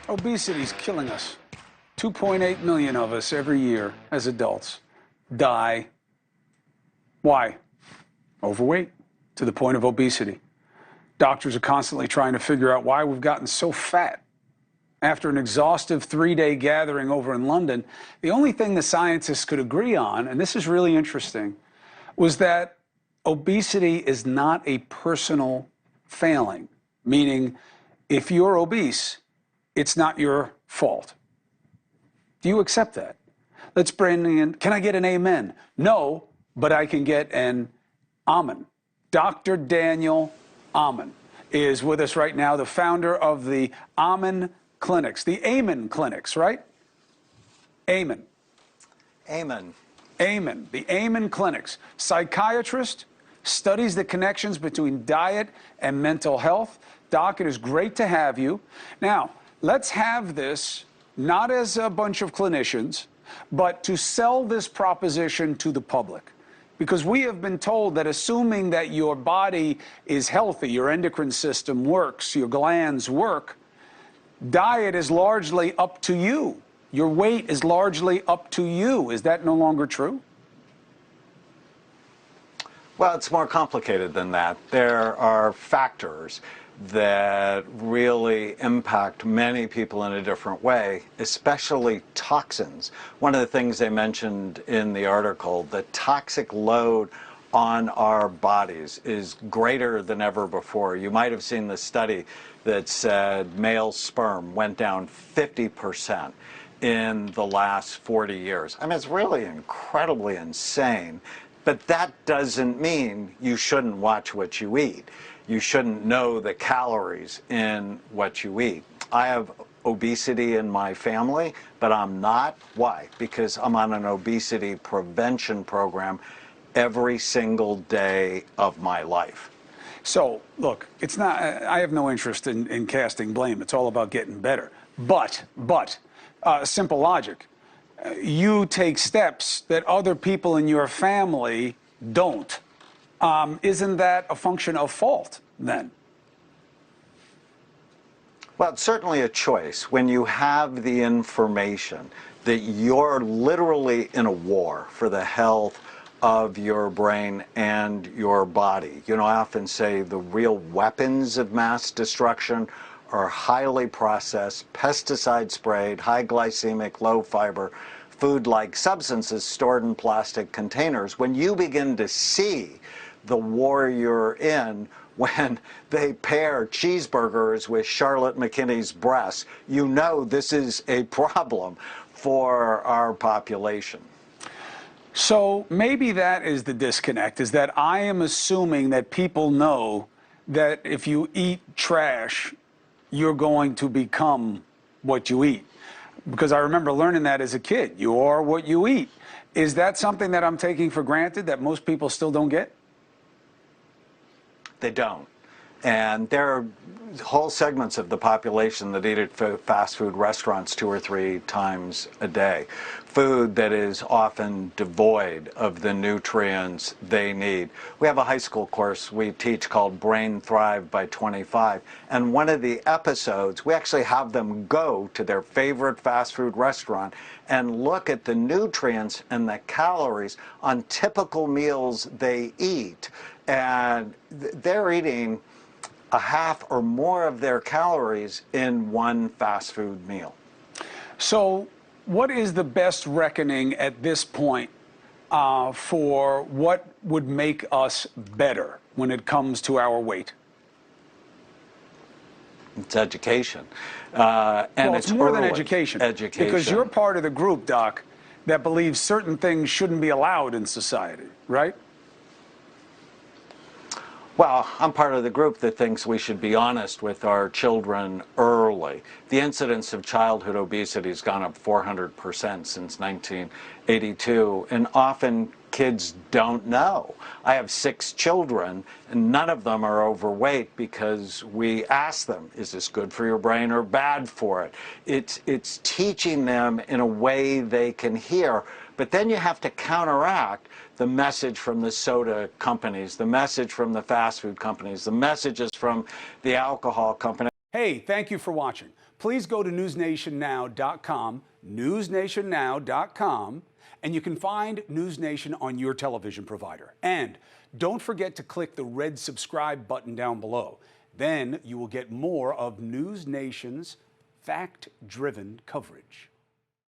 Obesity is killing us. 2.8 million of us every year as adults die. Why? Overweight to the point of obesity. Doctors are constantly trying to figure out why we've gotten so fat. After an exhaustive 3-day gathering over in London, the only thing the scientists could agree on, and this is really interesting, was that obesity is not a personal failing, meaning if you're obese, it's not your fault. Do you accept that? Let's bring in, can I get an amen? No, but I can get an amen. Dr. Daniel Amen is with us right now, the founder of the Amen Clinics, the Amen Clinics, right? Amen. Amen. Amen. The Amen Clinics. Psychiatrist, studies the connections between diet and mental health. Doc, it is great to have you. Now, let's have this not as a bunch of clinicians, but to sell this proposition to the public. Because we have been told that assuming that your body is healthy, your endocrine system works, your glands work, diet is largely up to you. Your weight is largely up to you. Is that no longer true? Well, it's more complicated than that. There are factors that really impact many people in a different way, especially toxins. One of the things they mentioned in the article, the toxic load on our bodies is greater than ever before. You might have seen the study that said male sperm went down 50% in the last 40 years. I mean, it's really incredibly insane, but that doesn't mean you shouldn't watch what you eat. You shouldn't know the calories in what you eat. I have obesity in my family, but I'm not. Why? Because I'm on an obesity prevention program every single day of my life. So, look, it's not, I have no interest in casting blame. It's all about getting better. But, simple logic. You take steps that other people in your family don't. Isn't that a function of fault then? Well, it's certainly a choice. When you have the information that you're literally in a war for the health of your brain and your body. You know, I often say the real weapons of mass destruction are highly processed, pesticide sprayed, high glycemic, low fiber, food-like substances stored in plastic containers. When you begin to see the war you're in, when they pair cheeseburgers with Charlotte McKinney's breasts, you know this is a problem for our population. So maybe that is the disconnect, is that I am assuming that people know that if you eat trash, you're going to become what you eat. Because I remember learning that as a kid. You are what you eat. Is that something that I'm taking for granted that most people still don't get? They don't. And there are whole segments of the population that eat at fast food restaurants 2 or 3 times a day. Food that is often devoid of the nutrients they need. We have a high school course we teach called Brain Thrive by 25. And one of the episodes, we actually have them go to their favorite fast food restaurant and look at the nutrients and the calories on typical meals they eat. And they're eating a half or more of their calories in one fast food meal. So what is the best reckoning at this point for what would make us better when it comes to our weight? It's education. And well, it's more than education. Education. Because you're part of the group, Doc, that believes certain things shouldn't be allowed in society, right? Well, I'm part of the group that thinks we should be honest with our children early. The incidence of childhood obesity has gone up 400% since 1982, and often kids don't know. I have 6 children, and none of them are overweight because we ask them, is this good for your brain or bad for it? It's teaching them in a way they can hear, but then you have to counteract the message from the soda companies, the message from the fast food companies, the messages from the alcohol companies. Hey, thank you for watching. Please go to newsnationnow.com, newsnationnow.com, and you can find NewsNation on your television provider. And don't forget to click the red subscribe button down below. Then you will get more of NewsNation's fact-driven coverage.